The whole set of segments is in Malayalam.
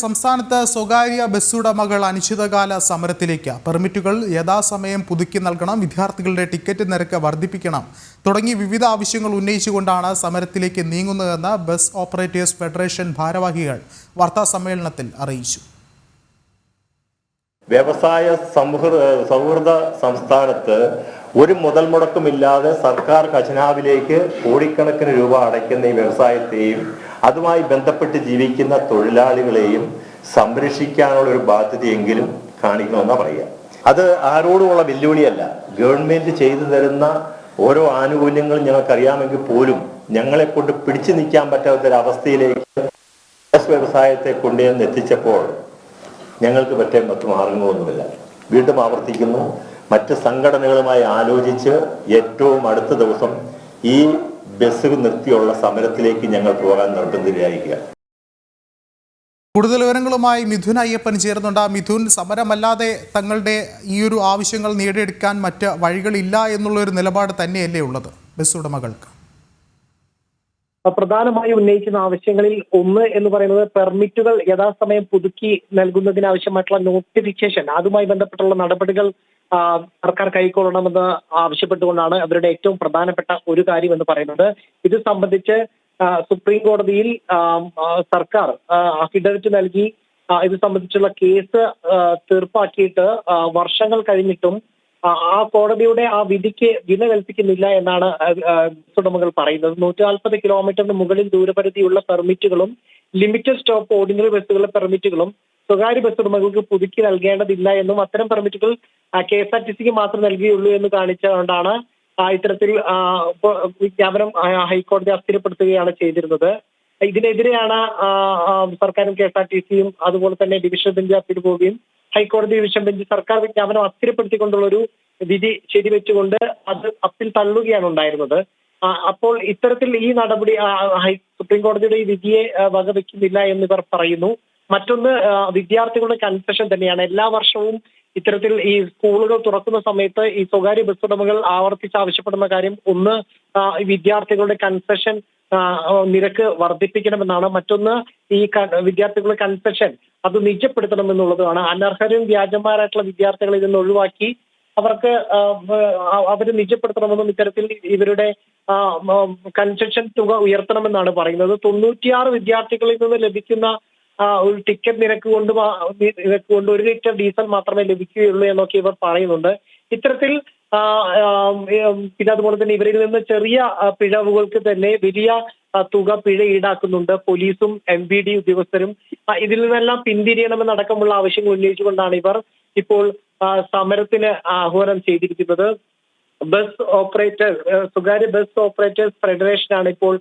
സംസ്ഥാനത്ത് സ്വകാര്യ ബസ്സുടമകൾ അനിശ്ചിതകാല സമരത്തിലേക്ക്. പെർമിറ്റുകൾ യഥാസമയം പുതുക്കി നൽകണം, വിദ്യാർത്ഥികളുടെ ടിക്കറ്റ് നിരക്ക് വർദ്ധിപ്പിക്കണം തുടങ്ങി വിവിധ ആവശ്യങ്ങൾ ഉന്നയിച്ചുകൊണ്ടാണ് സമരത്തിലേക്ക് നീങ്ങുന്നതെന്ന് ബസ് ഓപ്പറേറ്റേഴ്സ് ഫെഡറേഷൻ ഭാരവാഹികൾ വാർത്താസമ്മേളനത്തിൽ അറിയിച്ചു. വ്യവസായ സൗഹൃദ സംസ്ഥാനത്ത് ഒരു മുതൽ മുടക്കുമില്ലാതെ സർക്കാർ ഖജനാവിലേക്ക് കോടിക്കണക്കിന് രൂപ അടയ്ക്കുന്ന ഈ വ്യവസായത്തെയും അതുമായി ബന്ധപ്പെട്ട് ജീവിക്കുന്ന തൊഴിലാളികളെയും സംരക്ഷിക്കാനുള്ള ഒരു ബാധ്യതയെങ്കിലും കാണിക്കണമെന്നാണ് പറയുക. അത് ആരോടുമുള്ള വെല്ലുവിളിയല്ല. ഗവൺമെന്റ് ചെയ്തു തരുന്ന ഓരോ ആനുകൂല്യങ്ങളും ഞങ്ങൾക്കറിയാമെങ്കിൽ പോലും ഞങ്ങളെ കൊണ്ട് പിടിച്ചു നിൽക്കാൻ പറ്റാത്തൊരവസ്ഥയിലേക്ക് വ്യവസായത്തെ കൊണ്ടുവന്ന് എത്തിച്ചപ്പോൾ ഞങ്ങൾക്ക് പറ്റിയ മറ്റു മാർഗങ്ങളൊന്നുമില്ല. വീണ്ടും ആവർത്തിക്കുന്നു, മറ്റ് സംഘടനകളുമായി ആലോചിച്ച് ഏറ്റവും അടുത്ത ദിവസം ഈ ബസ് നിർത്തിയുള്ള സമരത്തിലേക്ക് ഞങ്ങൾ പോകാൻ നിർബന്ധിതരായിരിക്കുക. കൂടുതൽ വിവരങ്ങളുമായി മിഥുൻ അയ്യപ്പൻ ചേർന്നുണ്ട്. മിഥുൻ, സമരമല്ലാതെ തങ്ങളുടെ ഈ ഒരു ആവശ്യങ്ങൾ നേടിയെടുക്കാൻ മറ്റ് വഴികളില്ല എന്നുള്ളൊരു നിലപാട് തന്നെയല്ലേ ഉള്ളത് ബസ് ഉടമകൾക്ക്? പ്രധാനമായി ഉന്നയിക്കുന്ന ആവശ്യങ്ങളിൽ ഒന്ന് എന്ന് പറയുന്നത് പെർമിറ്റുകൾ യഥാസമയം പുതുക്കി നൽകുന്നതിനാവശ്യമായിട്ടുള്ള നോട്ടിഫിക്കേഷൻ, അതുമായി ബന്ധപ്പെട്ടുള്ള നടപടികൾ സർക്കാർ കൈക്കൊള്ളണമെന്ന് ആവശ്യപ്പെട്ടുകൊണ്ടാണ് അവരുടെ ഏറ്റവും പ്രധാനപ്പെട്ട ഒരു കാര്യം എന്ന് പറയുന്നത്. ഇത് സംബന്ധിച്ച് സുപ്രീം കോടതിയിൽ സർക്കാർ അഫിഡവിറ്റ് നൽകി ഇത് സംബന്ധിച്ചുള്ള കേസ് തീർപ്പാക്കിയിട്ട് വർഷങ്ങൾ കഴിഞ്ഞിട്ടും ആ കോടതിയുടെ ആ വിധിക്ക് വില കൽപ്പിക്കുന്നില്ല എന്നാണ് ഉടമകൾ പറയുന്നത്. 140 കിലോമീറ്ററിന് മുകളിൽ ദൂരപരിധിയുള്ള പെർമിറ്റുകളും ലിമിറ്റഡ് സ്റ്റോപ്പ് ഓർഡിനറി ബസ്സുകളുടെ പെർമിറ്റുകളും സ്വകാര്യ ബസ് ഉടമകൾക്ക് പുതുക്കി നൽകേണ്ടതില്ല എന്നും അത്തരം പെർമിറ്റുകൾ KSRTCക്ക് മാത്രം നൽകിയുള്ളൂ എന്ന് കാണിച്ചുകൊണ്ടാണ് ഇത്തരത്തിൽ വിജ്ഞാപനം ഹൈക്കോടതി അസ്ഥിരപ്പെടുത്തുകയാണ് ചെയ്തിരുന്നത്. ഇതിനെതിരെയാണ് സർക്കാരും KSRTCയും അതുപോലെ തന്നെ ഡിവിഷൻ ബെഞ്ച് അപ്പീൽ പോവുകയും ഹൈക്കോടതി ഡിവിഷൻ ബെഞ്ച് സർക്കാർ വിജ്ഞാപനം അസ്ഥിരപ്പെടുത്തിക്കൊണ്ടുള്ള ഒരു വിധി ശരിവെച്ചുകൊണ്ട് അത് അപ്പീൽ തള്ളുകയാണ് ഉണ്ടായിരുന്നത്. അപ്പോൾ ഇത്തരത്തിൽ ഈ നടപടി സുപ്രീം കോടതിയുടെ ഈ വിധിയെ വകവെക്കുന്നില്ല എന്നിവർ പറയുന്നു. മറ്റൊന്ന് വിദ്യാർത്ഥികളുടെ കൺസെഷൻ തന്നെയാണ്. എല്ലാ വർഷവും ഇത്തരത്തിൽ ഈ സ്കൂളുകൾ തുറക്കുന്ന സമയത്ത് ഈ സ്വകാര്യ ബസ് ഉടമകൾ ആവർത്തിച്ച് ആവശ്യപ്പെടുന്ന കാര്യം ഒന്ന് വിദ്യാർത്ഥികളുടെ കൺസെഷൻ നിരക്ക് വർദ്ധിപ്പിക്കണമെന്നാണ്. മറ്റൊന്ന് ഈ വിദ്യാർത്ഥികളുടെ കൺസെഷൻ അത് നിജപ്പെടുത്തണം എന്നുള്ളതാണ്. അനർഹരും വ്യാജന്മാരായിട്ടുള്ള വിദ്യാർത്ഥികളെ ഇതിൽ നിന്ന് ഒഴിവാക്കി അവർക്ക് അവർ നിജപ്പെടുത്തണമെന്നും ഇത്തരത്തിൽ ഇവരുടെ കൺസെഷൻ തുക ഉയർത്തണമെന്നാണ് പറയുന്നത്. 96 വിദ്യാർത്ഥികളിൽ നിന്ന് ലഭിക്കുന്ന ഒരു ടിക്കറ്റ് നിരക്ക് കൊണ്ട് 1 ലിറ്റർ ഡീസൽ മാത്രമേ ലഭിക്കുകയുള്ളൂ എന്നൊക്കെ ഇവർ പറയുന്നുണ്ട്. ഇത്തരത്തിൽ പിന്നെ അതുപോലെ തന്നെ ഇവരിൽ നിന്ന് ചെറിയ പിഴവുകൾക്ക് തന്നെ വലിയ തുക പിഴ ഈടാക്കുന്നുണ്ട് പോലീസും MVD ഉദ്യോഗസ്ഥരും. ഇതിൽ നിന്നെല്ലാം പിന്തിരിയണമെന്നടക്കമുള്ള ആവശ്യങ്ങൾ ഉന്നയിച്ചുകൊണ്ടാണ് ഇവർ ഇപ്പോൾ സമരത്തിന് ആഹ്വാനം ചെയ്തിരിക്കുന്നത്. സ്വകാര്യ ബസ് ഓപ്പറേറ്റേഴ്സ് ഫെഡറേഷനാണ് ഇപ്പോൾ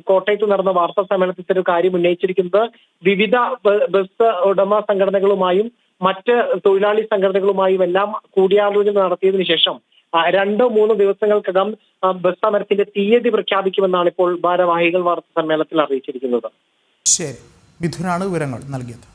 കോട്ടയത്ത് നടന്ന വാർത്താ സമ്മേളനത്തിൽ ഒരു കാര്യം ഉന്നയിച്ചിരിക്കുന്നത്. വിവിധ ബസ് ഉടമ സംഘടനകളുമായും മറ്റ് തൊഴിലാളി സംഘടനകളുമായും എല്ലാം കൂടിയാലോചന നടത്തിയതിനു ശേഷം 2-3 ദിവസങ്ങൾക്കകം ബസ് സമരത്തിന്റെ തീയതി പ്രഖ്യാപിക്കുമെന്നാണ് ഇപ്പോൾ ഭാരവാഹികൾ വാർത്താ സമ്മേളനത്തിൽ അറിയിച്ചിരിക്കുന്നത്. ശരി, മിഥുനാണ് വിവരങ്ങൾ നൽകിയത്.